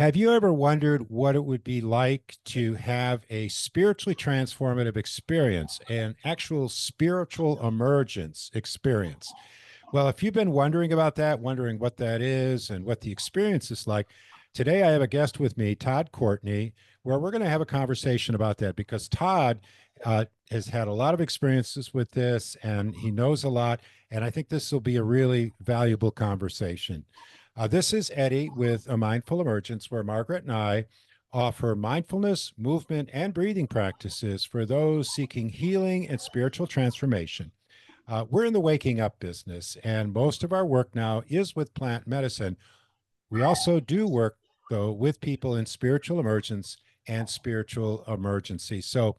Have you ever wondered what it would be like to have a spiritually transformative experience, an actual spiritual emergence experience? Well, if you've been wondering about that, wondering what that is and what the experience is like, today I have a guest with me, Todd Courtney, where we're going to have a conversation about that because Todd has had a lot of experiences with this and he knows a lot. And I think this will be a really valuable conversation. This is Eddie with A Mindful Emergence, where Margaret and I offer mindfulness, movement, and breathing practices for those seeking healing and spiritual transformation. We're in the waking up business, and most of our work now is with plant medicine. We also do work, though, with people in spiritual emergence and spiritual emergency. So,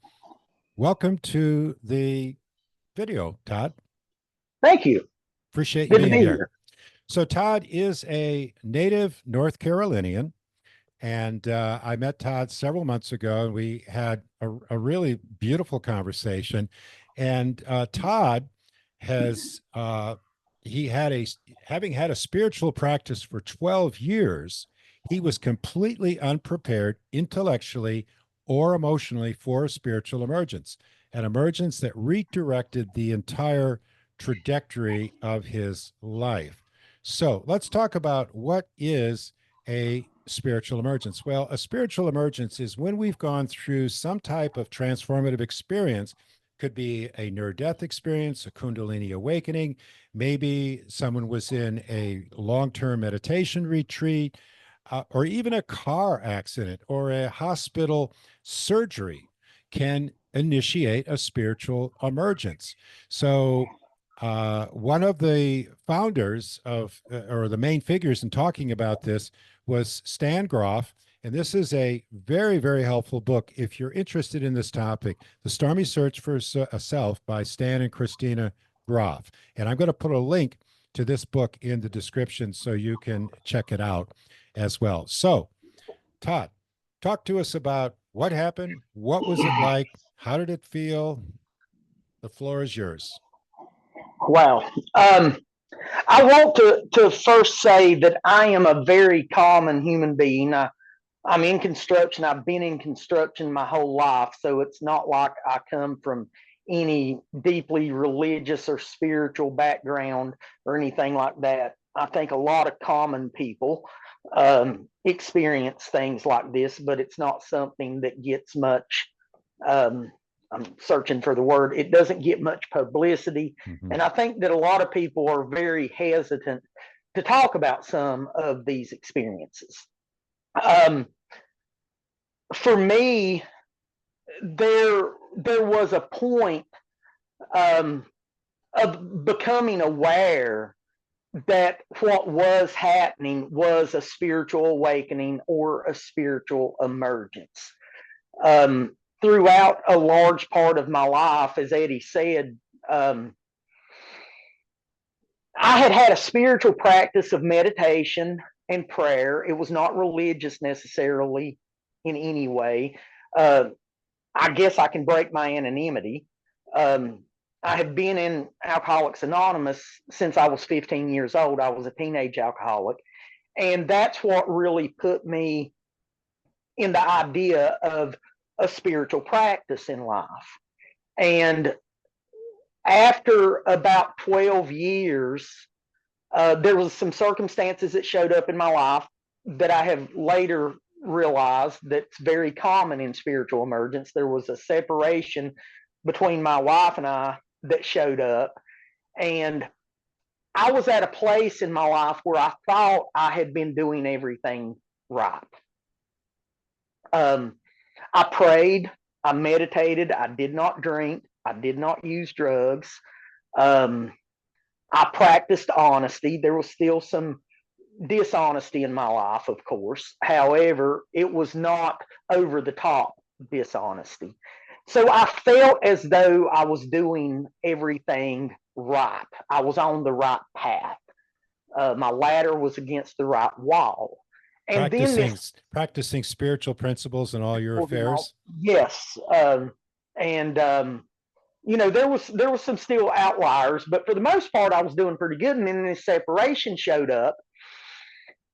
welcome to the video, Todd. Thank you. Appreciate you Good to being be here. here. So, Todd is a native North Carolinian, and I met Todd several months ago, and we had a really beautiful conversation. And Todd has he had a having had a spiritual practice for 12 years, he was completely unprepared intellectually or emotionally for a spiritual emergence, an emergence that redirected the entire trajectory of his life. So let's talk about what is a spiritual emergence. Well, a spiritual emergence is when we've gone through some type of transformative experience. Could be a near-death experience, a Kundalini awakening. Maybe someone was in a long-term meditation retreat, or even a car accident or a hospital surgery can initiate a spiritual emergence. So, one of the founders of, or the main figures in talking about this was Stan Groff. And this is a very, very helpful book if you're interested in this topic, The Stormy Search for a Self by Stan and Christina Groff. And I'm going to put a link to this book in the description so you can check it out as well. So, Todd, talk to us about what happened. What was it like? How did it feel? The floor is yours. Wow. I want to first say that I am a very common human being. I'm in construction. I've been in construction my whole life. So it's not like I come from any deeply religious or spiritual background or anything like that. I think a lot of common people experience things like this, but it's not something that gets much. I'm searching for the word. It doesn't get much publicity. Mhm. And I think that a lot of people are very hesitant to talk about some of these experiences. Um, for me, there was a point um, of becoming aware that what was happening was a spiritual awakening or a spiritual emergence. Throughout a large part of my life, as Eddie said, I had had a spiritual practice of meditation and prayer. It was not religious necessarily in any way. Uh, I guess I can break my anonymity. Um, I have been in Alcoholics Anonymous since I was 15 years old. I was a teenage alcoholic. And that's what really put me in the idea of a spiritual practice in life. And after about 12 years, there was some circumstances that showed up in my life that I have later realized that's very common in spiritual emergence. There was a separation between my wife and I that showed up, and I was at a place in my life where I thought I had been doing everything right. Um, I prayed, I meditated, I did not drink, I did not use drugs. Um, I practiced honesty. There was still some dishonesty in my life, of course. However, it was not over the top dishonesty. So I felt as though I was doing everything right. I was on the right path. My ladder was against the right wall. And then Practicing this, practicing spiritual principles in all your affairs. yes, and there was some still outliers, but for the most part, I was doing pretty good. And then this separation showed up,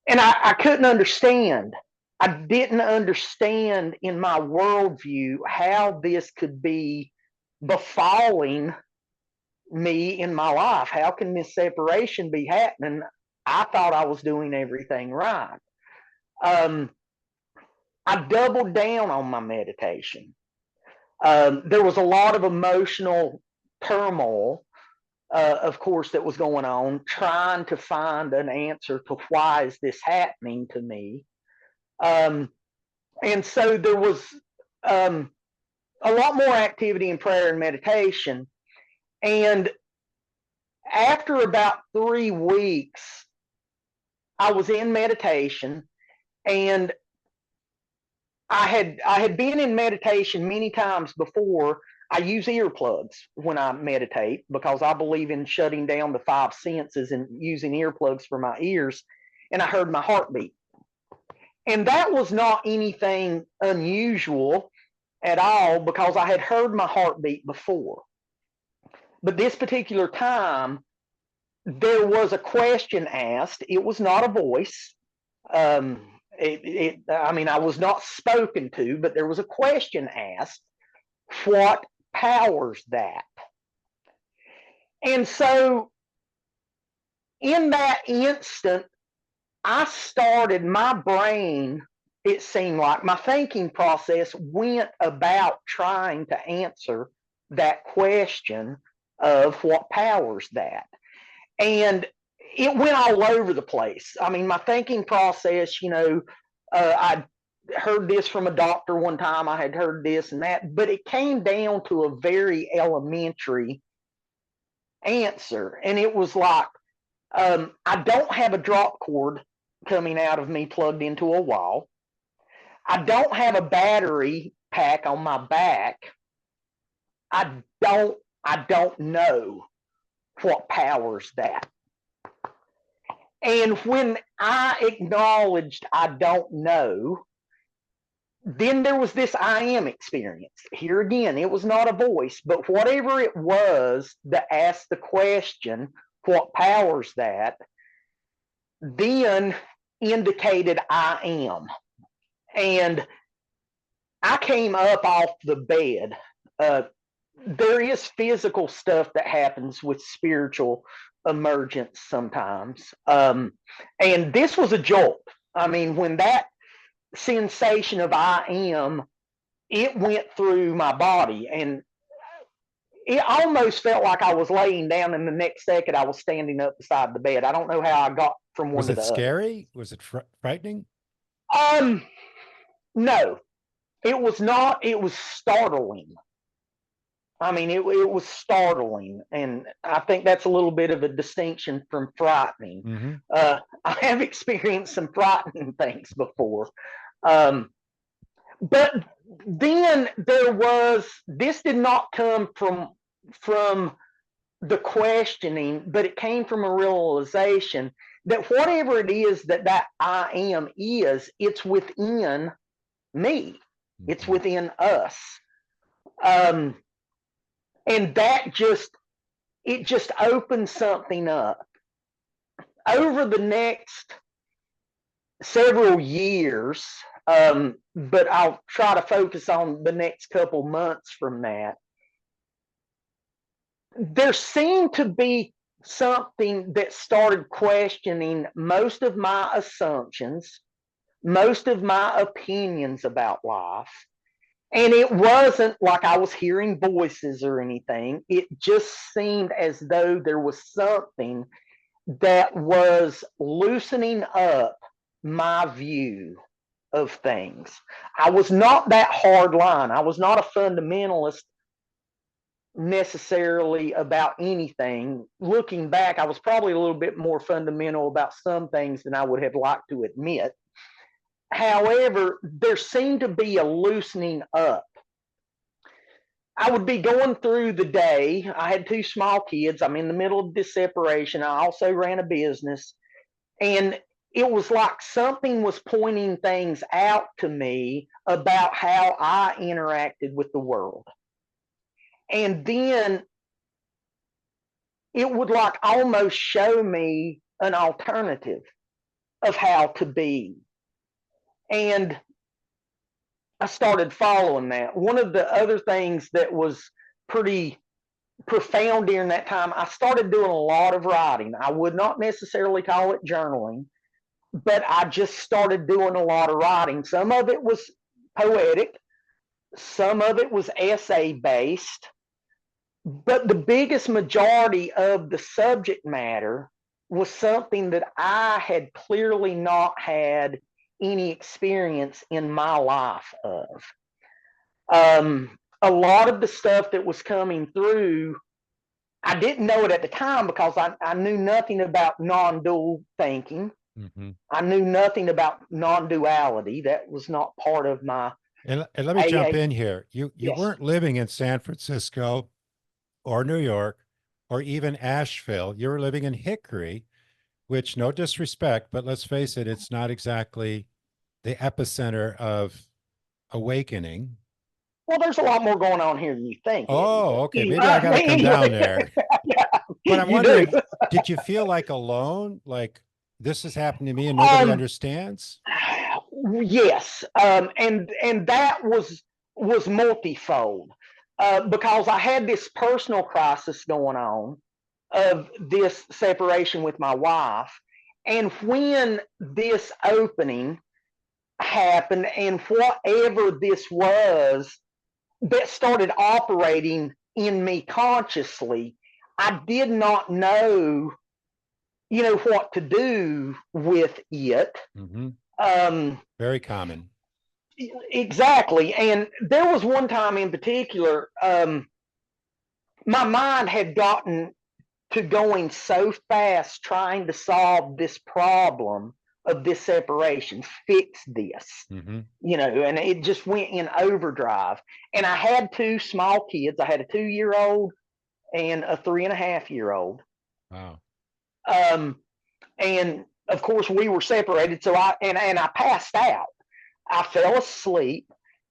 and I couldn't understand. I didn't understand in my worldview how this could be befalling me in my life. How can this separation be happening? I thought I was doing everything right. I doubled down on my meditation. There was a lot of emotional turmoil, of course, that was going on, trying to find an answer to why is this happening to me. And so there was a lot more activity in prayer and meditation. And after about 3 weeks, I was in meditation, and I had been in meditation many times before. I use earplugs when I meditate because I believe in shutting down the 5 senses and using earplugs for my ears. And I heard my heartbeat. And that was not anything unusual at all because I had heard my heartbeat before. But this particular time, there was a question asked. It was not a voice. I mean, I was not spoken to, but there was a question asked. What powers that? And so in that instant, my brain, it seemed like my thinking process went about trying to answer that question of what powers that. And it went all over the place. I mean, my thinking process, I heard this from a doctor one time. I had heard this and that, but it came down to a very elementary answer. And it was like, I don't have a drop cord coming out of me plugged into a wall. I don't have a battery pack on my back. I don't know what powers that. And when I acknowledged I don't know, then there was this I am experience. Here again, it was not a voice, but whatever it was that asked the question, what powers that, then indicated I am. And I came up off the bed. There is physical stuff that happens with spiritual emergence sometimes. And this was a jolt. I mean, when that sensation of I am, it went through my body, and it almost felt like I was laying down, and the next second I was standing up beside the bed. I don't know how I got from one to the other. Was it scary? Was it frightening? No, it was not. It was startling. I mean, it was startling, and I think that's a little bit of a distinction from frightening. Mm-hmm. I have experienced some frightening things before, but then this did not come from the questioning, but it came from a realization that whatever it is that I am is, it's within me, it's within us. And that just opened something up. Over the next several years, but I'll try to focus on the next couple months from that, there seemed to be something that started questioning most of my assumptions, most of my opinions about life. And it wasn't like I was hearing voices or anything. It just seemed as though there was something that was loosening up my view of things. I was not that hard line. I was not a fundamentalist necessarily about anything. Looking back, I was probably a little bit more fundamental about some things than I would have liked to admit. However, there seemed to be a loosening up. I would be going through the day. I had 2 small kids. I'm in the middle of this separation. I also ran a business. And it was like something was pointing things out to me about how I interacted with the world. And then it would like almost show me an alternative of how to be. And I started following that. One of the other things that was pretty profound during that time, I started doing a lot of writing. I would not necessarily call it journaling, but I just started doing a lot of writing. Some of it was poetic, some of it was essay based, but the biggest majority of the subject matter was something that I had clearly not had any experience in my life of. A lot of the stuff that was coming through, I didn't know it at the time because I knew nothing about non-dual thinking. Mm-hmm. I knew nothing about non-duality. That was not part of my And let me jump in here. You Yes. weren't living in San Francisco or New York or even Asheville. You were living in Hickory, which, no disrespect, but let's face it, it's not exactly the epicenter of awakening. Well, there's a lot more going on here than you think. Oh, okay. Maybe I got to come down there. But I'm You wondering, do. did you feel like alone? Like this is happening to me and nobody Um, understands? yes, and that was multifold because I had this personal crisis going on of this separation with my wife, and when this opening happened, and whatever this was that started operating in me consciously, I did not know, what to do with it. Mm-hmm. Um, Very common. exactly. And there was one time in particular, my mind had gotten to going so fast trying to solve this problem of this separation, fix this, Mm-hmm. and it just went in overdrive. And I had two small kids. I had a 2 year old and a 3.5 year old. Wow. Um, and of course we were separated. So I passed out. I fell asleep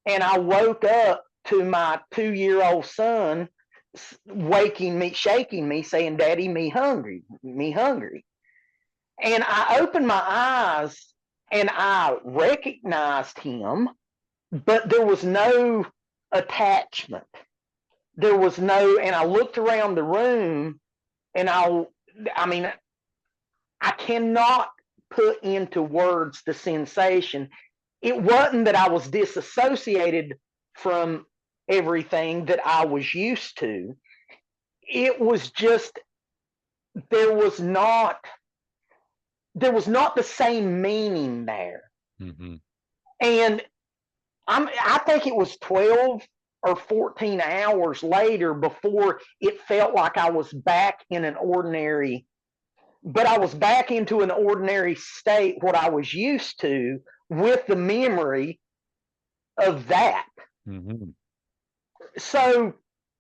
and I woke up to my 2 year old son waking me, shaking me, saying, "Daddy, me hungry, me hungry." And I opened my eyes and I recognized him, but there was no attachment. There was no, and I looked around the room and I mean, I cannot put into words the sensation. It wasn't that I was disassociated from everything that I was used to. It was just there was not there was not the same meaning there. Mm-hmm. And I think it was 12 or 14 hours later before it felt like I was back in an ordinary, but I was back into an ordinary state, what I was used to, with the memory of that. Mm-hmm. So,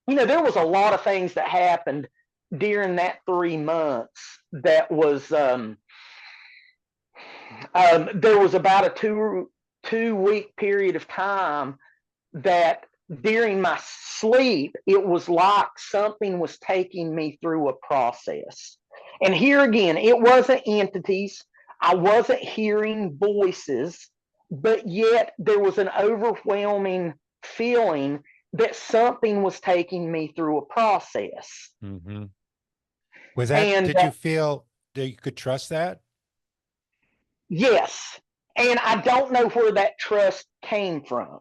there was a lot of things that happened during that 3 months that was, there was about a two week period of time that during my sleep, it was like something was taking me through a process. And here again, it wasn't entities. I wasn't hearing voices, but yet there was an overwhelming feeling that something was taking me through a process. Mm-hmm. Was that, And did you feel that you could trust that? yes, and I don't know where that trust came from.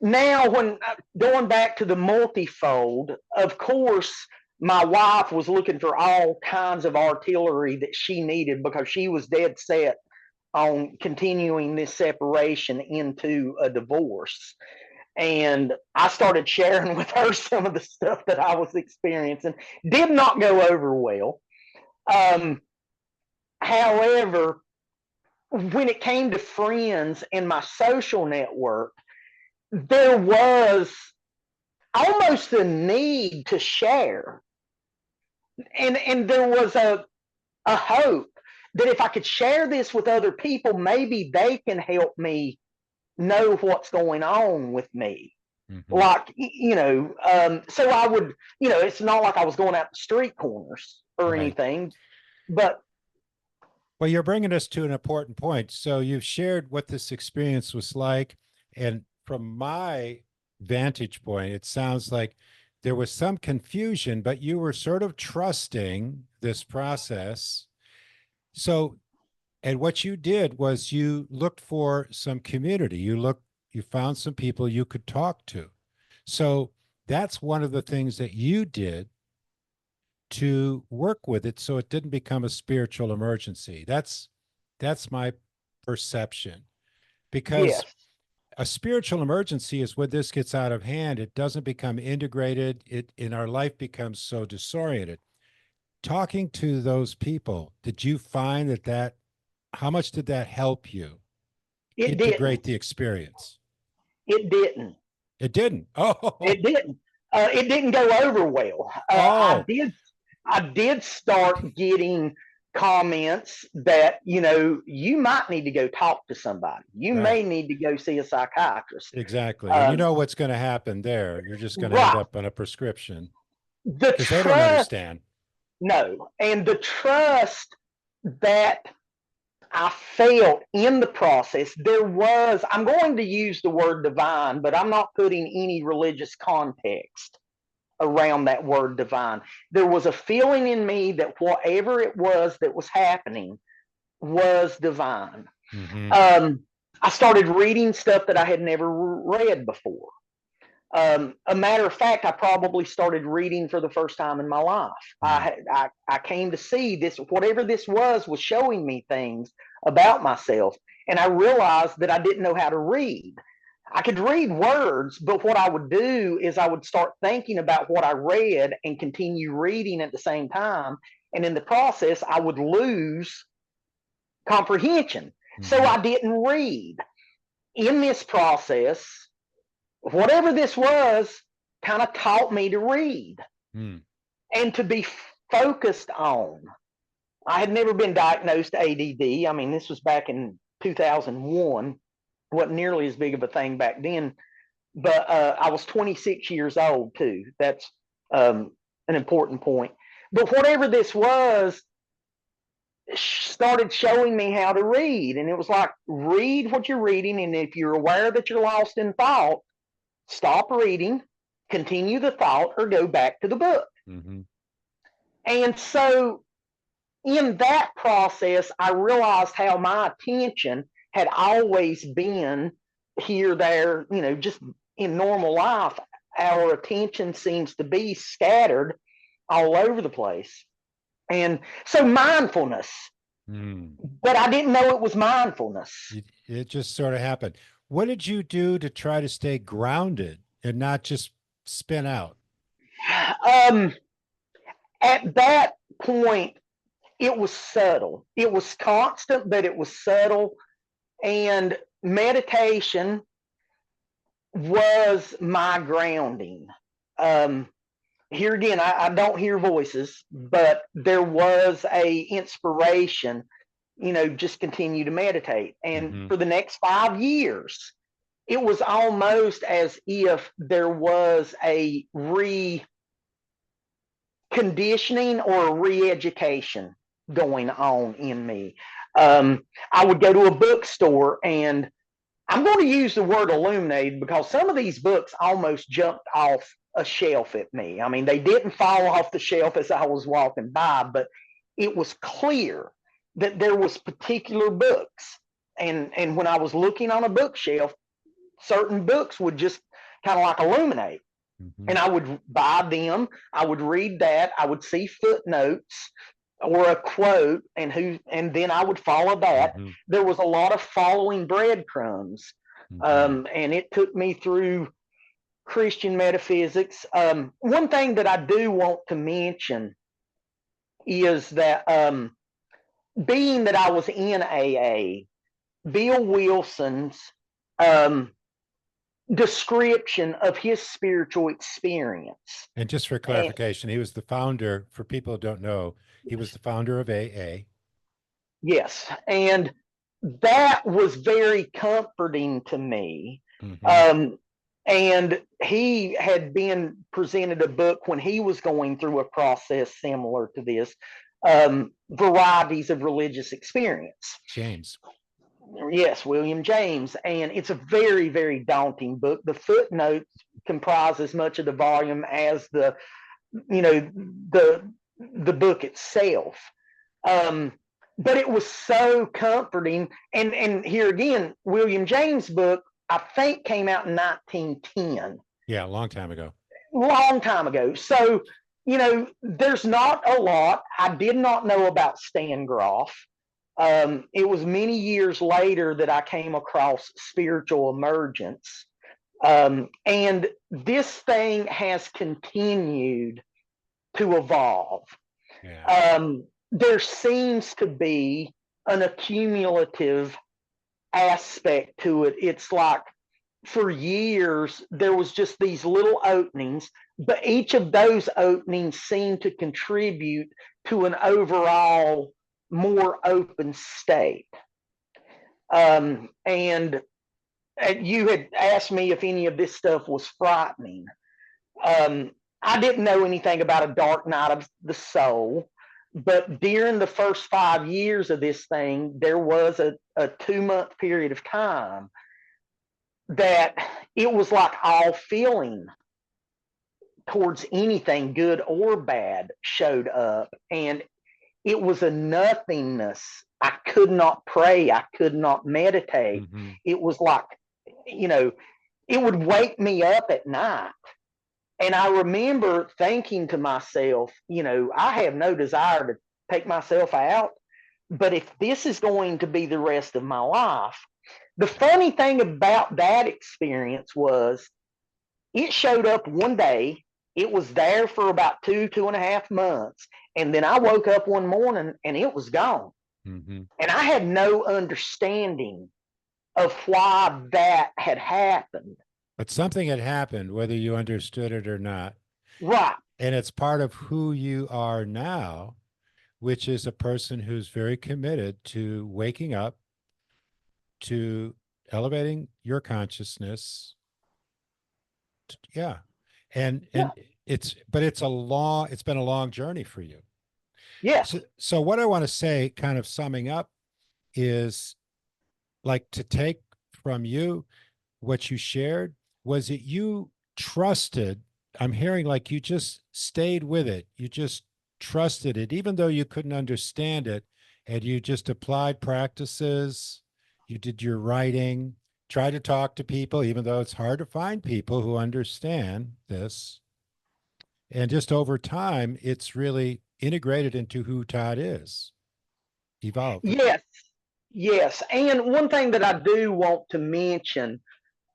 Now, when going back to the multifold, of course, my wife was looking for all kinds of artillery that she needed because she was dead set on continuing this separation into a divorce. And I started sharing with her some of the stuff that I was experiencing. Did not go over well. Um, However, when it came to friends and my social network, there was almost a need to share. And there was a hope that if I could share this with other people, maybe they can help me know what's going on with me. Mm-hmm. Like, so I would, it's not like I was going out the street corners or Right. anything, but Well, you're bringing us to an important point. So you've shared what this experience was like. And from my vantage point, it sounds like there was some confusion, but you were sort of trusting this process. So, and what you did was you looked for some community. You found some people you could talk to. So that's one of the things that you did to work with it so it didn't become a spiritual emergency. That's my perception. Because Yes, a spiritual emergency is when this gets out of hand, it doesn't become integrated, it in our life becomes so disoriented. Talking to those people, did you find that how much did that help you it integrate didn't. the experience? It didn't. It didn't. Oh, It didn't. It didn't go over well. oh, I did start getting comments that, you might need to go talk to somebody. You right. may need to go see a psychiatrist. Exactly. And you Um, know what's going to happen there. You're just going to end right. up on a prescription The because they don't trust, understand. no. And the trust that I felt in the process, I'm going to use the word divine, but I'm not putting any religious context around that word divine. There was a feeling in me that whatever it was that was happening was divine. Hmm. I started reading stuff that I had never read before. A matter of fact, I probably started reading for the first time in my life. Mm. I came to see this, whatever this was showing me things about myself. And I realized that I didn't know how to read. I could read words, but what I would do is I would start thinking about what I read and continue reading at the same time. And in the process, I would lose comprehension. So Hmm. I didn't read. In this process, whatever this was kind of taught me to read Mm. and to be focused on. I had never been diagnosed ADD. I mean, this was back in 2001. Wasn't nearly as big of a thing back then, but I was 26 years old too. That's an important point. But whatever this was, started showing me how to read. And it was like, read what you're reading. And if you're aware that you're lost in thought, stop reading, continue the thought, or go back to the book. Hmm. And so in that process, I realized how my attention had always been here, there, just in normal life. Our attention seems to be scattered all over the place. And so mindfulness, Mm. but I didn't know it was mindfulness. It just sort of happened. What did you do to try to stay grounded and not just spin out? Um, at that point, it was subtle. It was constant, but it was subtle. And meditation was my grounding. Um, Here again, I don't hear voices, but there was a inspiration, just continue to meditate. And Hmm. for the next 5 years, it was almost as if there was a reconditioning or a re-education going on in me. I would go to a bookstore, and I'm going to use the word illuminated because some of these books almost jumped off a shelf at me. I mean, they didn't fall off the shelf as I was walking by, but it was clear that there was particular books. And when I was looking on a bookshelf, certain books would just kind of like illuminate. Hmm. And I would buy them. I would read that. I would see footnotes or a quote, and then I would follow that. Hmm. There was a lot of following breadcrumbs, Hmm. and it took me through Christian metaphysics. One thing that I do want to mention is that, being that I was in AA, Bill Wilson's um, description of his spiritual experience. And just for And clarification, he was the founder, for people who don't know, he was the founder of AA. yes, and that was very comforting to me. Hmm. Um, and he had been presented a book when he was going through a process similar to this. varieties of religious experience. James. Yes, William James. And it's a very, very daunting book. The footnotes comprise as much of the volume as the the book itself. Um, but it was so comforting. And here again, William James' book, I think, came out in 1910. Yeah, a long time ago. Long time ago. So, there's not a lot. I did not know about Stan Groff. It was many years later that I came across Spiritual Emergence. And this thing has continued to evolve. Yeah. There seems to be an accumulative aspect to it. It's like for years, there was just these little openings, but each of those openings seemed to contribute to an overall more open state. And you had asked me if any of this stuff was frightening. I didn't know anything about a dark night of the soul, but during the first 5 years of this thing, there was a 2 month period of time that it was like all feeling towards anything good or bad showed up. And it was a nothingness. I could not pray. I could not meditate. Mm-hmm. It was like, it would wake me up at night. And I remember thinking to myself, I have no desire to take myself out, but if this is going to be the rest of my life, the funny thing about that experience was it showed up one day. It was there for about 2.5 months. And then I woke up one morning and it was gone. Mm-hmm. And I had no understanding of why that had happened. But something had happened, whether you understood it or not. Right. And it's part of who you are now, which is a person who's very committed to waking up, to elevating your consciousness. Yeah. And it's been a long journey for you. Yes. So what I want to say, kind of summing up, is like to take from you what you shared was that you trusted. I'm hearing like you just stayed with it. You just trusted it, even though you couldn't understand it. And you just applied practices. You did your writing, try to talk to people, even though it's hard to find people who understand this. And just over time, it's really integrated into who Todd is, evolved. Yes. Yes. And one thing that I do want to mention,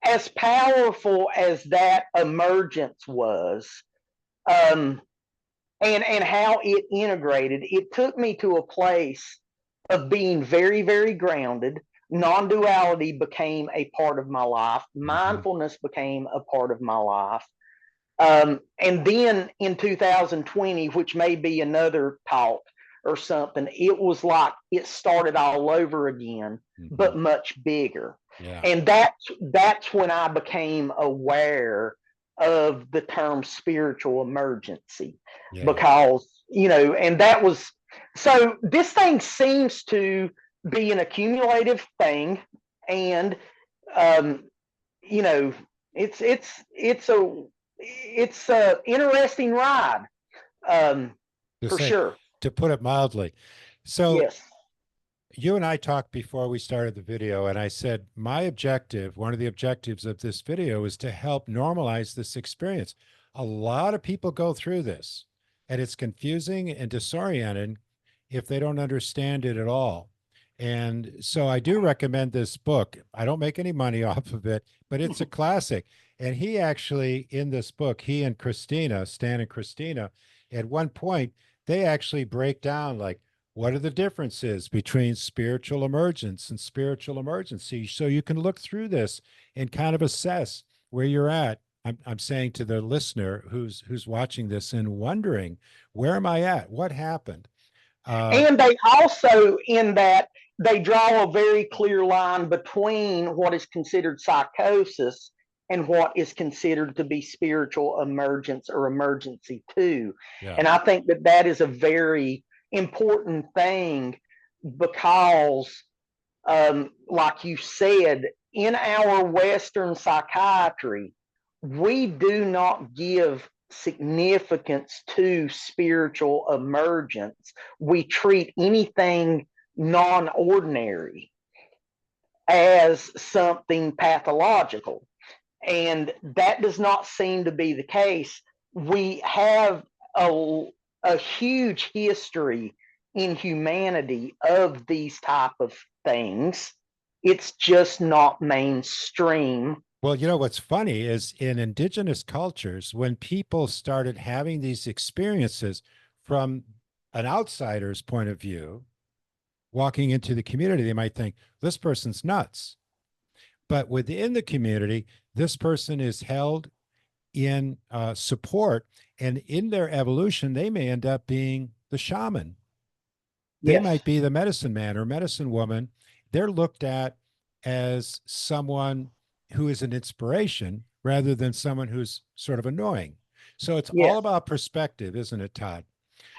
as powerful as that emergence was, and how it integrated, it took me to a place of being very, very grounded. Non-duality became a part of my life. Mindfulness became a part of my life. And then in 2020, which may be another talk or something, it was like it started all over again, but much bigger. Yeah. And that's when I became aware of the term spiritual emergency, because, and that was, so this thing seems to be an accumulative thing. And, it's a interesting ride, for sure. To put it mildly. So yes. You and I talked before we started the video, and I said my objective, one of the objectives of this video, is to help normalize this experience. A lot of people go through this, and it's confusing and disorienting if they don't understand it at all. And so I do recommend this book. I don't make any money off of it, but it's a classic. And he actually, in this book, he and Christina, Stan and Christina, at one point, they actually break down like, what are the differences between spiritual emergence and spiritual emergency? So you can look through this and kind of assess where you're at. I'm saying to the listener who's watching this and wondering, where am I at? What happened? And they also, in that, they draw a very clear line between what is considered psychosis and what is considered to be spiritual emergence or emergency too. Yeah. And I think that is a very important thing because, like you said, in our Western psychiatry, we do not give significance to spiritual emergence. We treat anything non ordinary as something pathological. And that does not seem to be the case. We have a huge history in humanity of these type of things. It's just not mainstream. Well, you know, what's funny is in indigenous cultures, when people started having these experiences from an outsider's point of view, walking into the community, they might think this person's nuts. But within the community, this person is held in support, and in their evolution, they may end up being the shaman. They Yes. might be the medicine man or medicine woman. They're looked at as someone who is an inspiration rather than someone who's sort of annoying. So it's all Yes. about perspective, isn't it, Todd?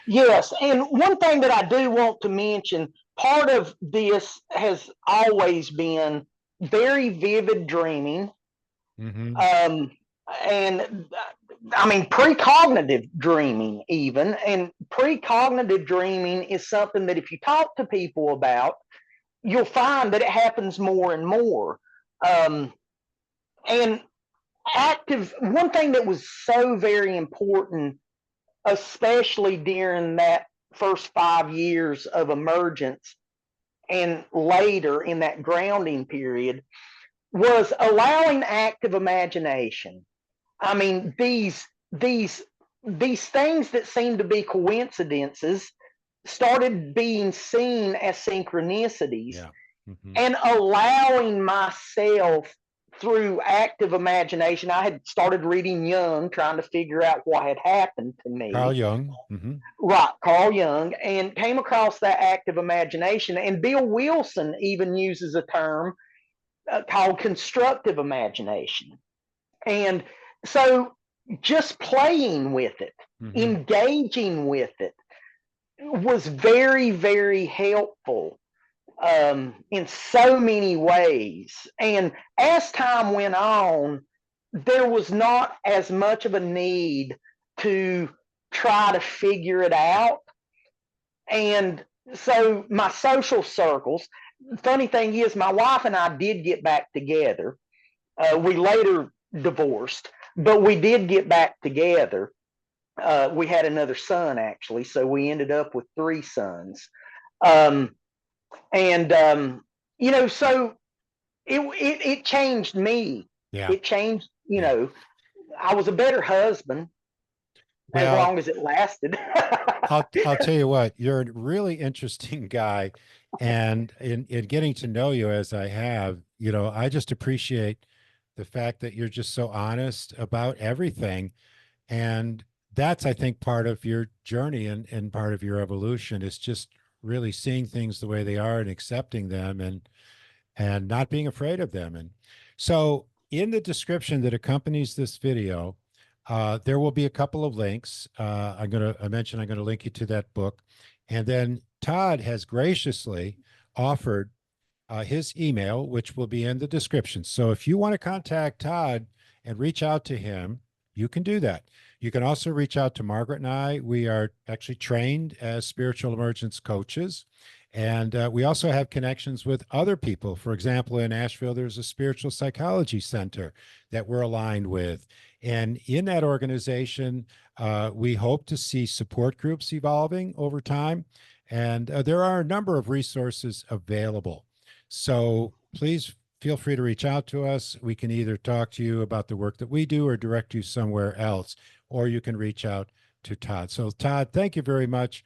Yes. And one thing that I do want to mention, part of this has always been very vivid dreaming. Mm-hmm. And I mean, precognitive dreaming, even. And precognitive dreaming is something that if you talk to people about, you'll find that it happens more and more. And one thing that was so very important, especially during that first 5 years of emergence and later in that grounding period, was allowing active imagination. I mean, these things that seem to be coincidences started being seen as synchronicities. Yeah. Mm-hmm. And allowing myself through active imagination. I had started reading Jung, trying to figure out what had happened to me. Carl Jung. Mm-hmm. Right, Carl Jung, and came across that active imagination. And Bill Wilson even uses a term called constructive imagination. And so just playing with it, mm-hmm. engaging with it was very, very helpful in so many ways. And as time went on, there was not as much of a need to try to figure it out. And so my social circles, funny thing is, my wife and I did get back together. We later divorced, but we did get back together. We had another son, actually, so we ended up with 3 sons. You know, so it changed me. Yeah. It changed, you know, I was a better husband as long as it lasted. I'll tell you what, you're a really interesting guy. And in getting to know you as I have, you know, I just appreciate the fact that you're just so honest about everything. And that's, I think, part of your journey and part of your evolution is just really seeing things the way they are and accepting them and not being afraid of them. And so in the description that accompanies this video, there will be a couple of links. I'm going to link you to that book. And then Todd has graciously offered his email, which will be in the description. So if you want to contact Todd and reach out to him, you can do that. You can also reach out to Margaret and I. We are actually trained as spiritual emergence coaches. And we also have connections with other people. For example, in Asheville, there's a spiritual psychology center that we're aligned with. And in that organization, we hope to see support groups evolving over time. And there are a number of resources available. So please feel free to reach out to us. We can either talk to you about the work that we do or direct you somewhere else, or you can reach out to Todd. So Todd, thank you very much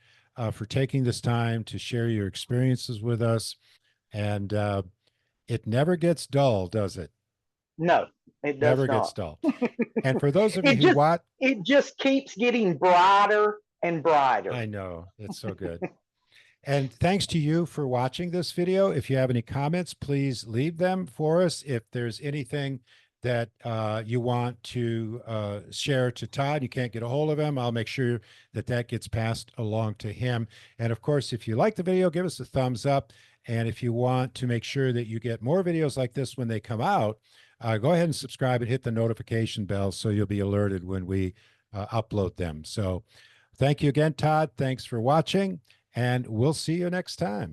for taking this time to share your experiences with us. And it never gets dull, does it? No, it does never not. Gets dull. And for those of you who watch, it just keeps getting brighter and brighter. I know, it's so good. And thanks to you for watching this video. If you have any comments, please leave them for us. If there's anything that you want to share to Todd, you can't get a hold of him, I'll make sure that that gets passed along to him. And of course, if you like the video, give us a thumbs up. And if you want to make sure that you get more videos like this when they come out, go ahead and subscribe and hit the notification bell so you'll be alerted when we upload them. So thank you again, Todd. Thanks for watching, and we'll see you next time.